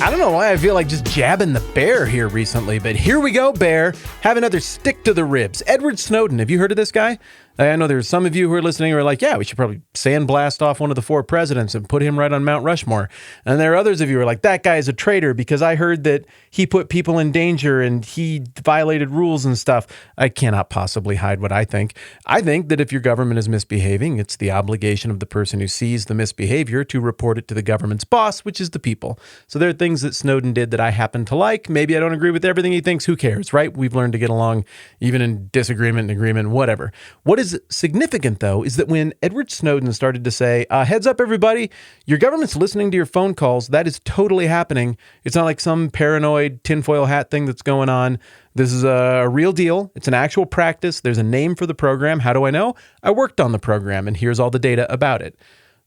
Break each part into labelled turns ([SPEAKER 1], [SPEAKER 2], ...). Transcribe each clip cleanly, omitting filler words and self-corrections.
[SPEAKER 1] I don't know why I feel like just jabbing the bear here recently, but here we go, bear. Have another stick to the ribs. Edward Snowden, have you heard of this guy? I know there's some of you who are listening who are like, yeah, we should probably sandblast off one of the 4 presidents and put him right on Mount Rushmore. And there are others of you who are like, that guy is a traitor because I heard that he put people in danger and he violated rules and stuff. I cannot possibly hide what I think. I think that if your government is misbehaving, it's the obligation of the person who sees the misbehavior to report it to the government's boss, which is the people. So there are things that Snowden did that I happen to like. Maybe I don't agree with everything he thinks. Who cares, right? We've learned to get along even in disagreement and agreement, whatever. What is significant, though, is that when Edward Snowden started to say, heads up, everybody, your government's listening to your phone calls, that is totally happening. It's not like some paranoid tinfoil hat thing that's going on. This is a real deal. It's an actual practice. There's a name for the program. How do I know? I worked on the program, and here's all the data about it.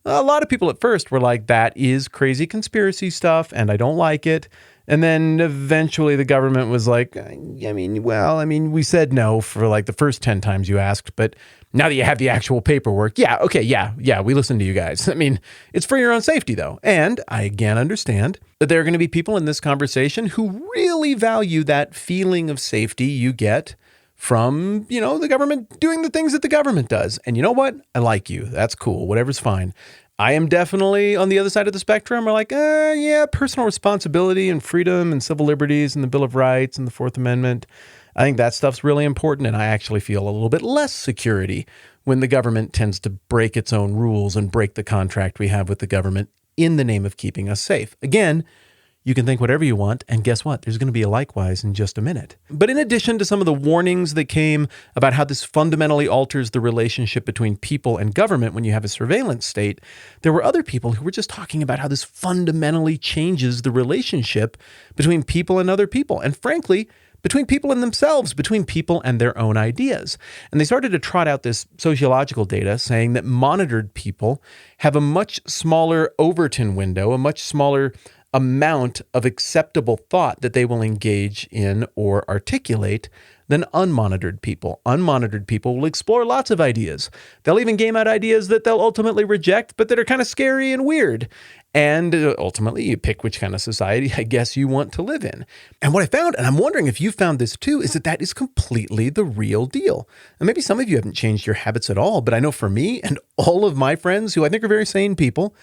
[SPEAKER 1] A lot of people at first were like, that is crazy conspiracy stuff, and I don't like it. And then eventually the government was like, we said no for like the first 10 times you asked, but now that you have the actual paperwork, we listen to you guys. I mean, it's for your own safety, though. And I again understand that there are going to be people in this conversation who really value that feeling of safety you get from, the government doing the things that the government does. And you know what? I like you. That's cool. Whatever's fine. I am definitely on the other side of the spectrum. We're like, personal responsibility and freedom and civil liberties and the Bill of Rights and the Fourth Amendment. I think that stuff's really important. And I actually feel a little bit less security when the government tends to break its own rules and break the contract we have with the government in the name of keeping us safe. Again, you can think whatever you want, and guess what? There's going to be a likewise in just a minute. But in addition to some of the warnings that came about how this fundamentally alters the relationship between people and government when you have a surveillance state, there were other people who were just talking about how this fundamentally changes the relationship between people and other people, and frankly, between people and themselves, between people and their own ideas. And they started to trot out this sociological data saying that monitored people have a much smaller Overton window, a much smaller amount of acceptable thought that they will engage in or articulate than unmonitored people. Unmonitored people will explore lots of ideas. They'll even game out ideas that they'll ultimately reject, but that are kind of scary and weird. And ultimately, you pick which kind of society I guess you want to live in. And what I found, and I'm wondering if you found this too, is that is completely the real deal. And maybe some of you haven't changed your habits at all, but I know for me and all of my friends who I think are very sane people,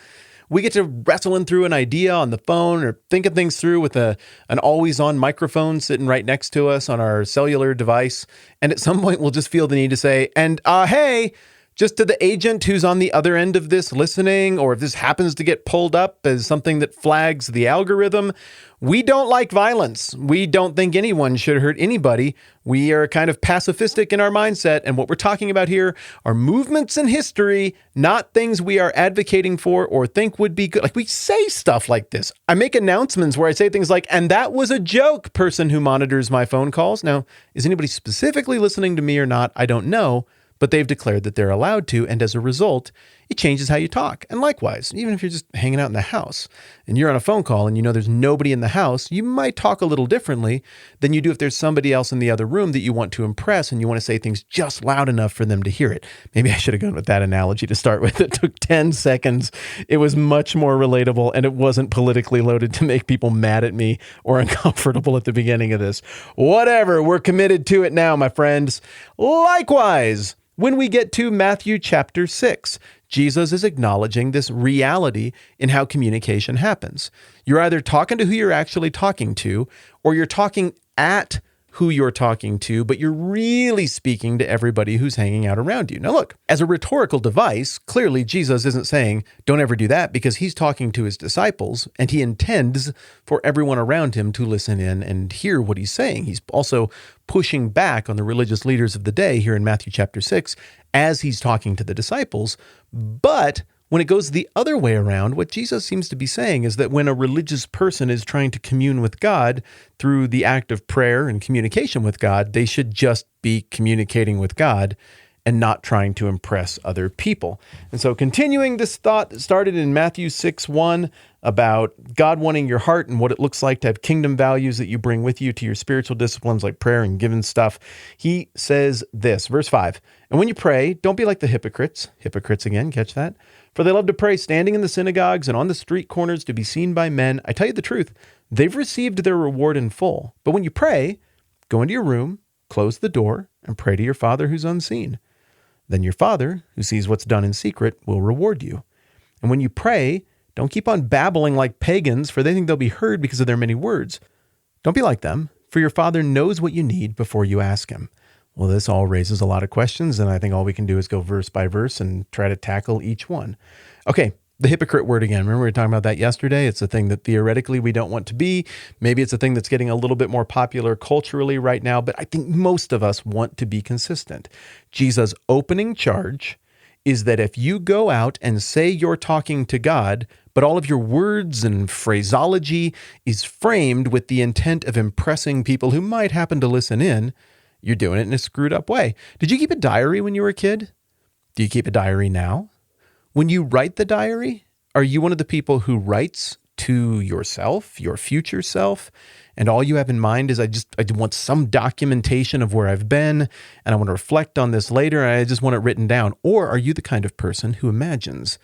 [SPEAKER 1] we get to wrestling through an idea on the phone or thinking things through with an always-on microphone sitting right next to us on our cellular device. And at some point, we'll just feel the need to say, and hey, just to the agent who's on the other end of this listening, or if this happens to get pulled up as something that flags the algorithm, we don't like violence. We don't think anyone should hurt anybody. We are kind of pacifistic in our mindset. And what we're talking about here are movements in history, not things we are advocating for or think would be good. Like we say stuff like this. I make announcements where I say things like, and that was a joke, person who monitors my phone calls. Now, is anybody specifically listening to me or not? I don't know. But they've declared that they're allowed to, and as a result, it changes how you talk. And likewise, even if you're just hanging out in the house and you're on a phone call and you know there's nobody in the house, you might talk a little differently than you do if there's somebody else in the other room that you want to impress and you want to say things just loud enough for them to hear it. Maybe I should have gone with that analogy to start with. It took 10 seconds. It was much more relatable, and it wasn't politically loaded to make people mad at me or uncomfortable at the beginning of this. Whatever, we're committed to it now, my friends. Likewise, when we get to Matthew chapter 6, Jesus is acknowledging this reality in how communication happens. You're either talking to who you're actually talking to, or you're talking at who you're talking to, but you're really speaking to everybody who's hanging out around you. Now look, as a rhetorical device, clearly Jesus isn't saying, don't ever do that, because he's talking to his disciples, and he intends for everyone around him to listen in and hear what he's saying. He's also pushing back on the religious leaders of the day here in Matthew chapter 6 as he's talking to the disciples. But when it goes the other way around, what Jesus seems to be saying is that when a religious person is trying to commune with God through the act of prayer and communication with God, they should just be communicating with God and not trying to impress other people. And so continuing this thought that started in Matthew 6:1 about God wanting your heart and what it looks like to have kingdom values that you bring with you to your spiritual disciplines like prayer and giving stuff, he says this, verse 5, and when you pray, don't be like the hypocrites again, catch that? For they love to pray standing in the synagogues and on the street corners to be seen by men. I tell you the truth, they've received their reward in full. But when you pray, go into your room, close the door, and pray to your Father who's unseen. Then your Father, who sees what's done in secret, will reward you. And when you pray, don't keep on babbling like pagans, for they think they'll be heard because of their many words. Don't be like them, for your Father knows what you need before you ask him. Well, this all raises a lot of questions, and I think all we can do is go verse by verse and try to tackle each one. Okay, the hypocrite word again. Remember we were talking about that yesterday? It's a thing that theoretically we don't want to be. Maybe it's a thing that's getting a little bit more popular culturally right now, but I think most of us want to be consistent. Jesus' opening charge is that if you go out and say you're talking to God, but all of your words and phraseology is framed with the intent of impressing people who might happen to listen in, you're doing it in a screwed up way. Did you keep a diary when you were a kid? Do you keep a diary now? When you write the diary, are you one of the people who writes to yourself, your future self, and all you have in mind is I want some documentation of where I've been, and I want to reflect on this later, and I just want it written down? Or are you the kind of person who imagines,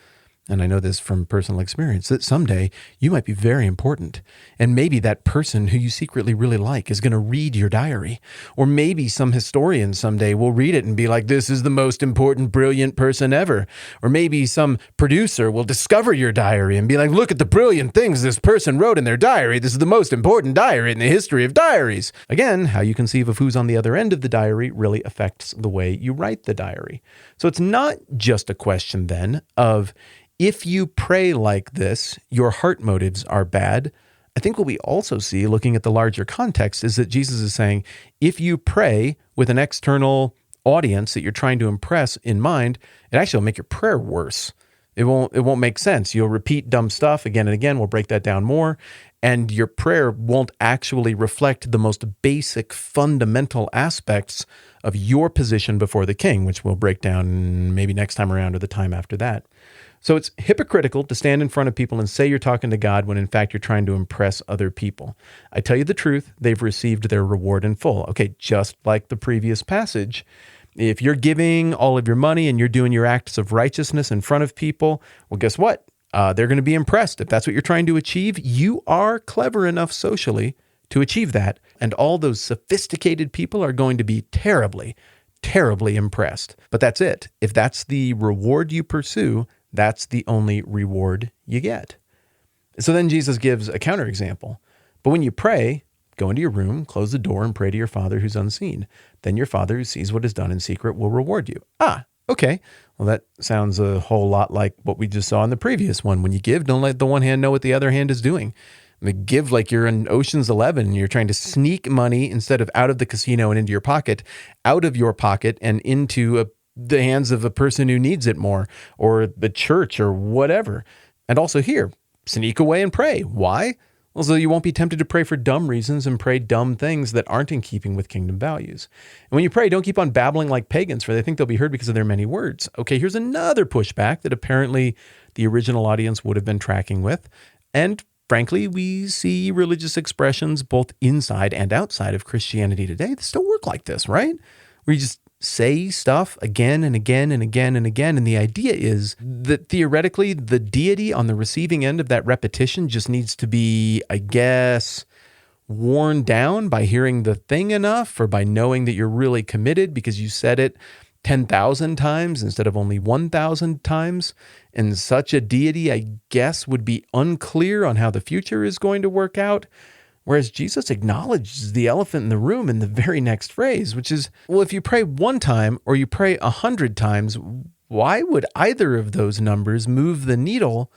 [SPEAKER 1] and I know this from personal experience, that someday you might be very important, and maybe that person who you secretly really like is going to read your diary, or maybe some historian someday will read it and be like, this is the most important, brilliant person ever, or maybe some producer will discover your diary and be like, look at the brilliant things this person wrote in their diary. This is the most important diary in the history of diaries. Again, how you conceive of who's on the other end of the diary really affects the way you write the diary. So it's not just a question then of, if you pray like this, your heart motives are bad. I think what we also see, looking at the larger context, is that Jesus is saying, if you pray with an external audience that you're trying to impress in mind, it actually will make your prayer worse. It won't make sense. You'll repeat dumb stuff again and again. We'll break that down more. And your prayer won't actually reflect the most basic, fundamental aspects of your position before the king, which we'll break down maybe next time around or the time after that. So it's hypocritical to stand in front of people and say you're talking to God when in fact you're trying to impress other people. I tell you the truth, they've received their reward in full. Okay, just like the previous passage, if you're giving all of your money and you're doing your acts of righteousness in front of people, well, guess what? They're going to be impressed. If that's what you're trying to achieve, you are clever enough socially to achieve that. And all those sophisticated people are going to be terribly, terribly impressed. But that's it. If that's the reward you pursue, that's the only reward you get. So then Jesus gives a counterexample. But when you pray, go into your room, close the door, and pray to your Father who's unseen. Then your Father who sees what is done in secret will reward you. Okay. Well, that sounds a whole lot like what we just saw in the previous one. When you give, don't let the one hand know what the other hand is doing. Give like you're in Ocean's 11 and you're trying to sneak money instead of out of the casino and into your pocket, out of your pocket and into the hands of a person who needs it more, or the church or whatever. And also here, sneak away and pray. Why? Well, so you won't be tempted to pray for dumb reasons and pray dumb things that aren't in keeping with kingdom values. And when you pray, don't keep on babbling like pagans, for they think they'll be heard because of their many words. Okay, here's another pushback that apparently the original audience would have been tracking with. And frankly, we see religious expressions both inside and outside of Christianity today that still work like this, right? Where you just say stuff again and again and again and again. And the idea is that theoretically, the deity on the receiving end of that repetition just needs to be, I guess, worn down by hearing the thing enough, or by knowing that you're really committed because you said it 10,000 times instead of only 1,000 times. And such a deity, I guess, would be unclear on how the future is going to work out. Whereas Jesus acknowledges the elephant in the room in the very next phrase, which is, well, if you pray one time or you pray 100 times, why would either of those numbers move the needle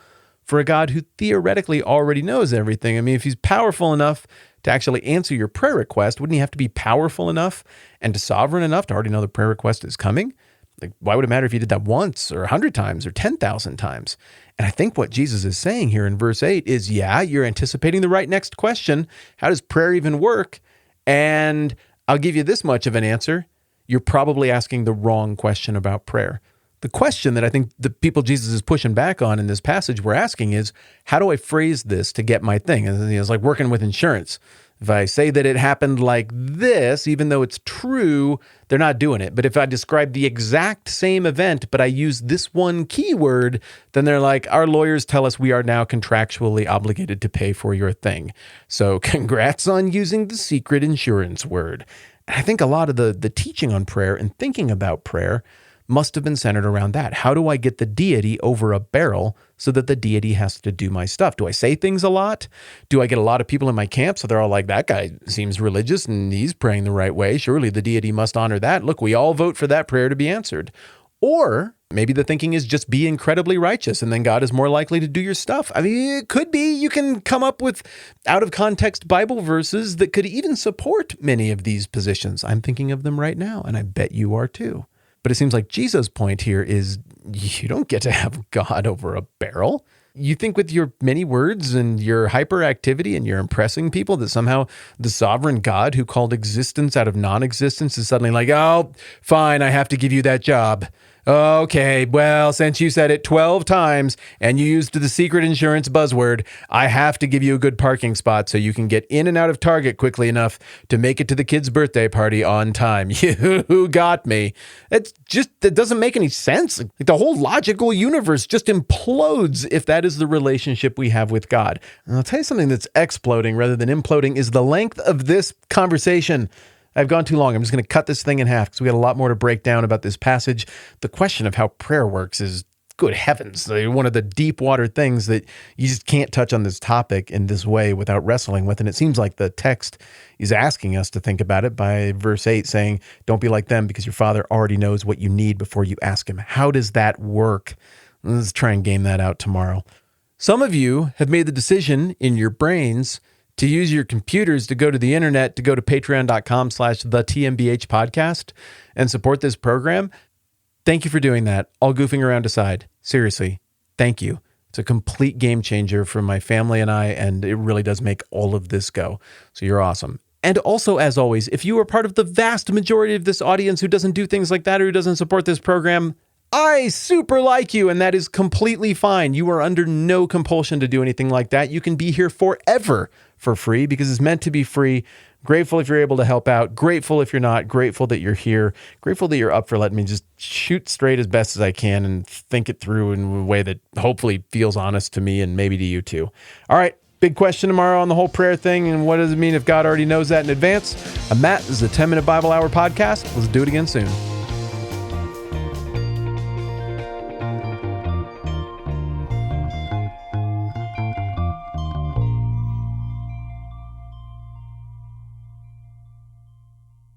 [SPEAKER 1] for a God who theoretically already knows everything? I mean, if he's powerful enough to actually answer your prayer request, wouldn't he have to be powerful enough and sovereign enough to already know the prayer request is coming? Like, why would it matter if you did that once or 100 times or 10,000 times? And I think what Jesus is saying here in verse 8 is, yeah, you're anticipating the right next question. How does prayer even work? And I'll give you this much of an answer. You're probably asking the wrong question about prayer. The question that I think the people Jesus is pushing back on in this passage we're asking is, how do I phrase this to get my thing? And it's like working with insurance. If I say that it happened like this, even though it's true, they're not doing it. But if I describe the exact same event, but I use this one keyword, then they're like, our lawyers tell us we are now contractually obligated to pay for your thing. So congrats on using the secret insurance word. I think a lot of the teaching on prayer and thinking about prayer must have been centered around that. How do I get the deity over a barrel so that the deity has to do my stuff? Do I say things a lot? Do I get a lot of people in my camp so they're all like, that guy seems religious and he's praying the right way. Surely the deity must honor that. Look, we all vote for that prayer to be answered. Or maybe the thinking is just be incredibly righteous and then God is more likely to do your stuff. I mean, it could be. You can come up with out of context Bible verses that could even support many of these positions. I'm thinking of them right now, and I bet you are too. But it seems like Jesus' point here is you don't get to have God over a barrel. You think with your many words and your hyperactivity and your impressing people that somehow the sovereign God who called existence out of non-existence is suddenly like, oh, fine, I have to give you that job. Okay, well, since you said it 12 times and you used the secret insurance buzzword, I have to give you a good parking spot so you can get in and out of Target quickly enough to make it to the kid's birthday party on time. You got me. It doesn't make any sense. Like the whole logical universe just implodes if that is the relationship we have with God. And I'll tell you something that's exploding rather than imploding is the length of this conversation. I've gone too long. I'm just going to cut this thing in half because we got a lot more to break down about this passage. The question of how prayer works is, good heavens, one of the deep water things that you just can't touch on this topic in this way without wrestling with. And it seems like the text is asking us to think about it by verse 8 saying, don't be like them because your Father already knows what you need before you ask him. How does that work? Let's try and game that out tomorrow. Some of you have made the decision in your brains to use your computers to go to the internet, to go to patreon.com/the TMBH podcast and support this program. Thank you for doing that. All goofing around aside. Seriously, thank you. It's a complete game changer for my family and I, and it really does make all of this go. So you're awesome. And also, as always, if you are part of the vast majority of this audience who doesn't do things like that or who doesn't support this program, I super like you, and that is completely fine. You are under no compulsion to do anything like that. You can be here forever for free because it's meant to be free. Grateful if you're able to help out. Grateful if you're not. Grateful that you're here. Grateful that you're up for letting me just shoot straight as best as I can and think it through in a way that hopefully feels honest to me and maybe to you too. All right. Big question tomorrow on the whole prayer thing. And what does it mean if God already knows that in advance? A Matt, this is a 10-Minute Bible Hour podcast. Let's do it again soon.